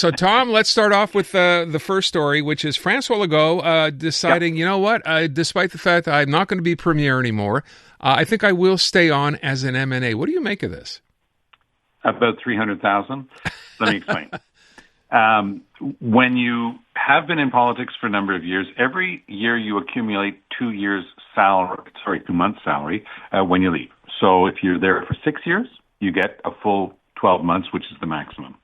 So, Tom, let's start off with the first story, which is François Legault deciding, you know what, despite the fact that I'm not going to be premier anymore, I think I will stay on as an MNA. What do you make of this? About 300,000. Let me explain. When you have been in politics for a number of years, every year you accumulate 2 months' salary when you leave. So if you're there for 6 years, you get a full 12 months, which is the maximum.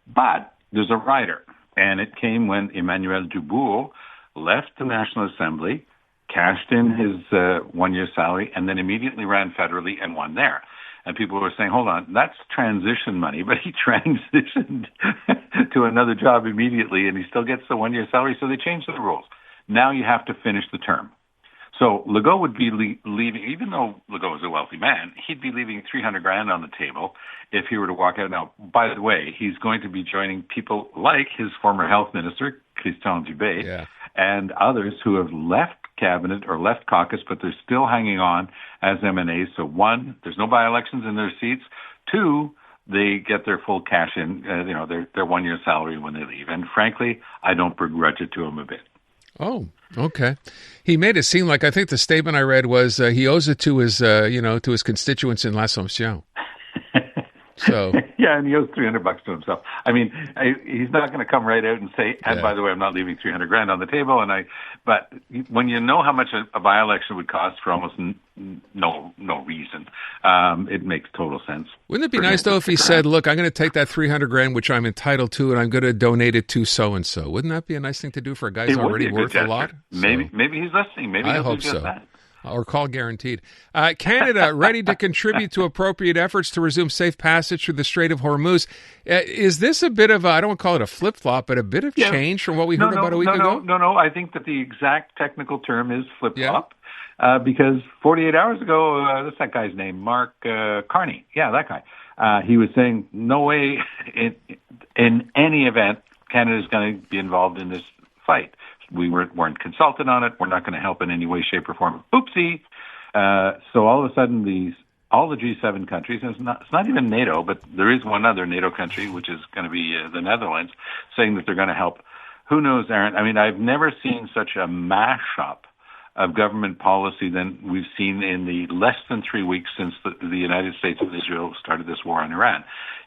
But there's a rider, and it came when Emmanuel Dubourg left the National Assembly, cashed in his 1 year salary, and then immediately ran federally and won there. And people were saying, hold on, that's transition money, but he transitioned to another job immediately, and he still gets the 1 year salary, so they changed the rules. Now you have to finish the term. So Legault would be leaving, even though Legault is a wealthy man, he'd be leaving $300,000 on the table if he were to walk out. Now, by the way, he's going to be joining people like his former health minister, Christian Dubé, and others who have left cabinet or left caucus, but they're still hanging on as MNAs. So one, there's no by-elections in their seats. Two, they get their full cash in, their 1 year salary when they leave. And frankly, I don't begrudge it to him a bit. Oh, okay. He made it seem like, I think the statement I read was he owes it to his, to his constituents in L'Assomption. So yeah, and he owes $300 to himself. I mean, he's not going to come right out and say, and by the way, I'm not leaving $300,000 on the table. But when you know how much a by-election would cost for almost no reason, it makes total sense. Wouldn't it be nice though if he said, "Look, I'm going to take that $300,000 which I'm entitled to, and I'm going to donate it to so and so"? Wouldn't that be a nice thing to do for a guy who's already worth a lot? Maybe he's listening. Maybe I he'll hope do just so. that. Or call guaranteed. Canada ready to contribute to appropriate efforts to resume safe passage through the Strait of Hormuz. Is this a bit of I don't want to call it a flip-flop, but a bit of change from what we heard about a week ago? No. I think that the exact technical term is flip-flop because 48 hours ago, what's that guy's name? Mark Carney. Yeah, that guy. He was saying, no way in any event Canada's going to be involved in this fight. We weren't consulted on it. We're not going to help in any way, shape, or form. Oopsie. So all of a sudden, all the G7 countries, and it's not even NATO, but there is one other NATO country, which is going to be the Netherlands, saying that they're going to help. Who knows, Aaron? I mean, I've never seen such a mashup of government policy than we've seen in the less than 3 weeks since the United States and Israel started this war on Iran.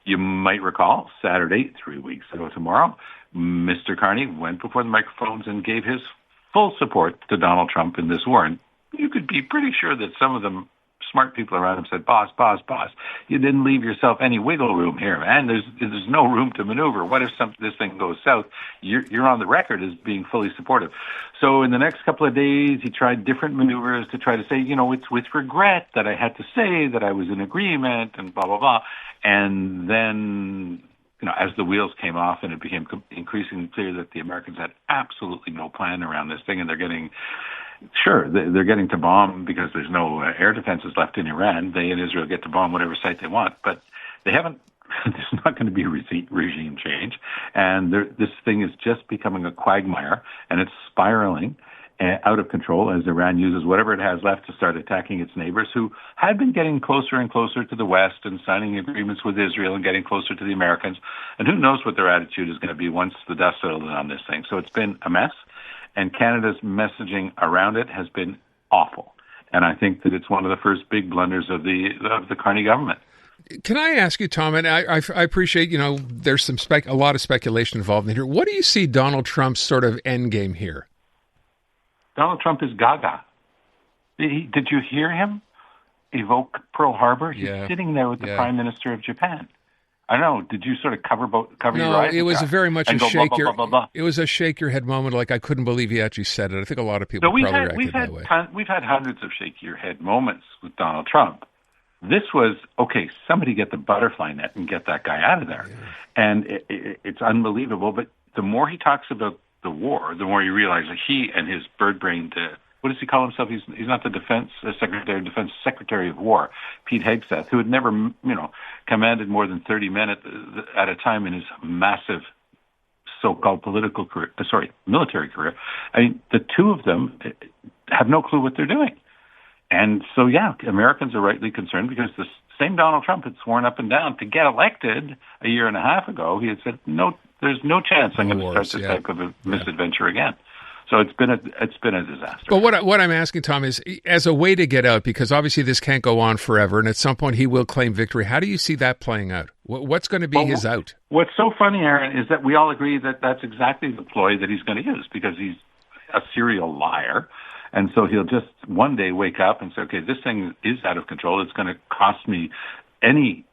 You might recall, Saturday, 3 weeks ago tomorrow, Mr. Carney went before the microphones and gave his full support to Donald Trump in this war. And you could be pretty sure that some of the smart people around him said, boss, you didn't leave yourself any wiggle room here, man. There's no room to maneuver. What if this thing goes south? You're on the record as being fully supportive. So in the next couple of days, he tried different maneuvers to try to say, it's with regret that I had to say that I was in agreement and blah, blah, blah. And then as the wheels came off and it became increasingly clear that the Americans had absolutely no plan around this thing, and they're getting to bomb because there's no air defenses left in Iran. They and Israel get to bomb whatever site they want, but they haven't. There's not going to be a regime change, and this thing is just becoming a quagmire, and it's spiraling out of control as Iran uses whatever it has left to start attacking its neighbors who had been getting closer and closer to the West and signing agreements with Israel and getting closer to the Americans. And who knows what their attitude is going to be once the dust settles on this thing. So it's been a mess, and Canada's messaging around it has been awful. And I think that it's one of the first big blunders of the Carney government. Can I ask you, Tom, and I appreciate, there's a lot of speculation involved in here. What do you see Donald Trump's sort of end game here? Donald Trump is gaga. Did you hear him evoke Pearl Harbor? He's sitting there with the Prime Minister of Japan. I don't know. Did you sort of cover your eyes? No, it was very much a shake blah, blah, blah, blah. It was a shake your head moment. Like I couldn't believe he actually said it. I think a lot of people probably reacted that way. We've had hundreds of shake your head moments with Donald Trump. This was, okay, somebody get the butterfly net and get that guy out of there. Yeah. And it's unbelievable. But the more he talks about the war, the more you realize that he and his bird-brained, what does he call himself? He's not the defense secretary of war, Pete Hegseth, who had never, commanded more than 30 men at a time in his massive so-called military career. I mean, the two of them have no clue what they're doing. And so, Americans are rightly concerned because the same Donald Trump had sworn up and down to get elected a year and a half ago. He had said, no There's no chance I'm going to start this type of a misadventure again. So it's been a disaster. But what I'm asking, Tom, is as a way to get out, because obviously this can't go on forever, and at some point he will claim victory. How do you see that playing out? What's going to be his out? What's so funny, Aaron, is that we all agree that that's exactly the ploy that he's going to use, because he's a serial liar. And so he'll just one day wake up and say, okay, this thing is out of control. It's going to cost me any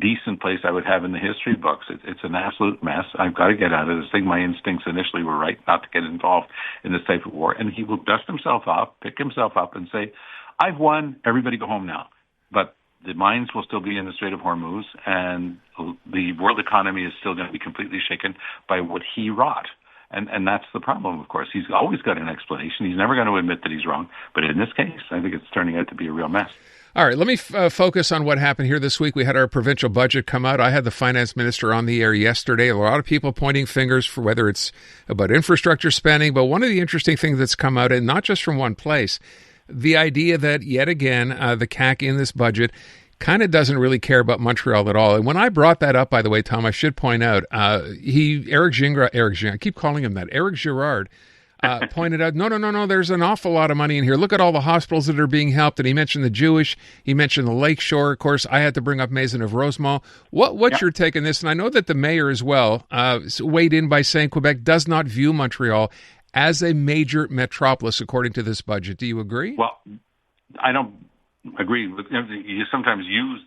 decent place I would have in the history books. It's an absolute mess. I've got to get out of this thing. My instincts initially were right not to get involved in this type of war. And he will dust himself up, pick himself up and say, I've won. Everybody go home now. But the mines will still be in the Strait of Hormuz, and the world economy is still going to be completely shaken by what he wrought. And that's the problem, of course. He's always got an explanation. He's never going to admit that he's wrong. But in this case, I think it's turning out to be a real mess. All right, let me focus on what happened here this week. We had our provincial budget come out. I had the finance minister on the air yesterday. A lot of people pointing fingers for whether it's about infrastructure spending. But one of the interesting things that's come out, and not just from one place, the idea that, yet again, the CAQ in this budget kind of doesn't really care about Montreal at all. And when I brought that up, by the way, Tom, I should point out, Eric Girard, I keep calling him that, Eric Girard, pointed out, no, there's an awful lot of money in here. Look at all the hospitals that are being helped. And he mentioned the Jewish, he mentioned the Lakeshore. Of course, I had to bring up Maison of Rosemont. What's your take on this? And I know that the mayor as well weighed in by saying Quebec does not view Montreal as a major metropolis according to this budget. Do you agree? Well, I don't agree. You sometimes use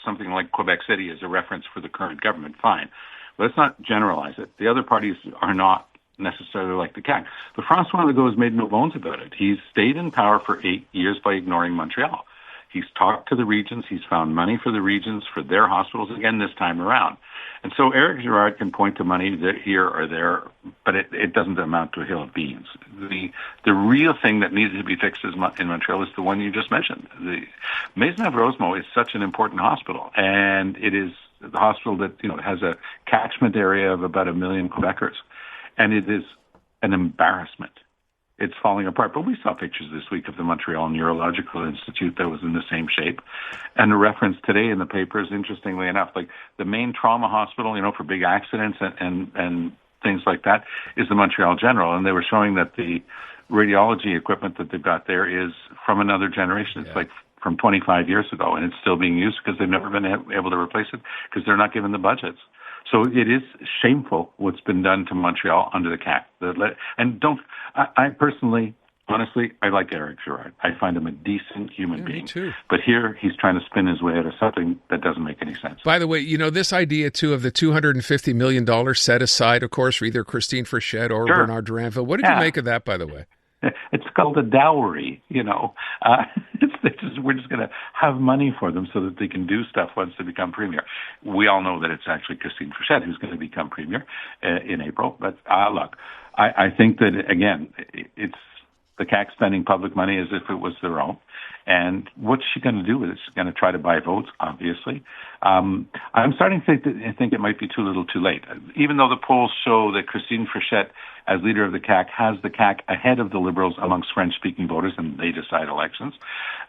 something like Quebec City as a reference for the current government. Fine. But let's not generalize it. The other parties are not necessarily like the CAQ. But François Legault has made no bones about it. He's stayed in power for 8 years by ignoring Montreal. He's talked to the regions. He's found money for the regions, for their hospitals, again this time around. And so Eric Girard can point to money here or there, but it doesn't amount to a hill of beans. The real thing that needs to be fixed in Montreal is the one you just mentioned. The Maison of Rosemont is such an important hospital, and it is the hospital that has a catchment area of about 1 million Quebecers. And it is an embarrassment. It's falling apart. But we saw pictures this week of the Montreal Neurological Institute that was in the same shape. And the reference today in the papers, interestingly enough, like the main trauma hospital, for big accidents and things like that, is the Montreal General. And they were showing that the radiology equipment that they've got there is from another generation. It's like from 25 years ago, and it's still being used because they've never been able to replace it because they're not given the budgets. So it is shameful what's been done to Montreal under the CAQ. And I personally, honestly, I like Eric Girard. I find him a decent human being. Me too. But here he's trying to spin his way out of something that doesn't make any sense. By the way, this idea too of the $250 million set aside, of course, for either Christine Frechette or Bernard Duranville. What did you make of that, by the way? It's called a dowry, we're just going to have money for them so that they can do stuff once they become premier. We all know that it's actually Christine Frechette who's going to become premier in April. But look, I think that, again, it's the CAQ spending public money as if it was their own. And what's she going to do with it? She's going to try to buy votes, obviously. I'm starting to think it might be too little too late. Even though the polls show that Christine Frechette, as leader of the CAQ, has the CAQ ahead of the Liberals amongst French-speaking voters, and they decide elections,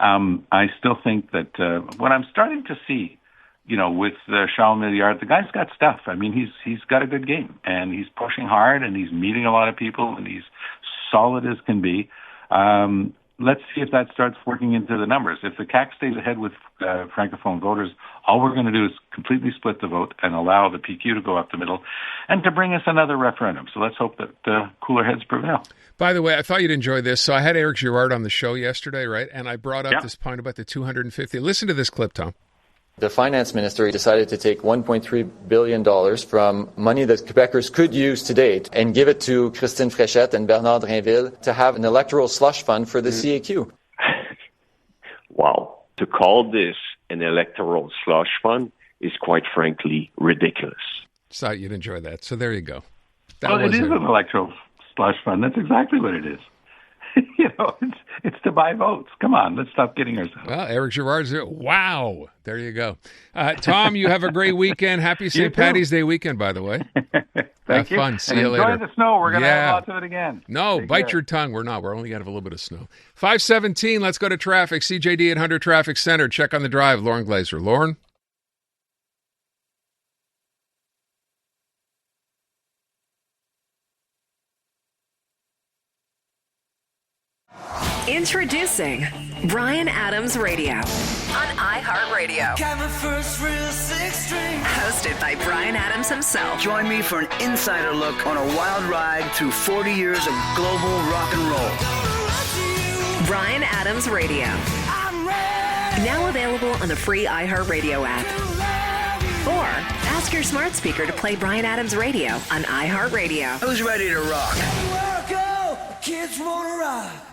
I still think that what I'm starting to see, with Charles Milliard, the guy's got stuff. I mean, he's got a good game, and he's pushing hard, and he's meeting a lot of people, and he's solid as can be. Let's see if that starts working into the numbers. If the CAQ stays ahead with Francophone voters, all we're going to do is completely split the vote and allow the PQ to go up the middle and to bring us another referendum. So let's hope that cooler heads prevail. By the way, I thought you'd enjoy this. So I had Eric Girard on the show yesterday, right? And I brought up this point about the 250. Listen to this clip, Tom. The finance minister decided to take $1.3 billion from money that Quebecers could use to date and give it to Christine Frechette and Bernard Drinville to have an electoral slush fund for the CAQ. Wow. To call this an electoral slush fund is quite frankly ridiculous. Thought you'd enjoy that. So there you go. It is an electoral slush fund. That's exactly what it is. It's to buy votes. Come on, let's stop kidding ourselves. Well, Eric Girard's there. Wow. There you go. Tom, you have a great weekend. Happy St. Patty's Day weekend, by the way. Thank you. Have fun. See you later. Enjoy the snow. We're going to have lots of it again. No, bite your tongue. We're not. We're only going to have a little bit of snow. 5:17. Let's go to traffic. CJAD 800 Traffic Center. Check on the drive. Lauren Glazer. Lauren? Introducing Bryan Adams Radio on iHeartRadio. Hosted by Bryan Adams himself. Join me for an insider look on a wild ride through 40 years of global rock and roll. Bryan Adams Radio. Now available on the free iHeartRadio app. Or ask your smart speaker to play Bryan Adams Radio on iHeartRadio. Who's ready to rock? Kids wanna rock.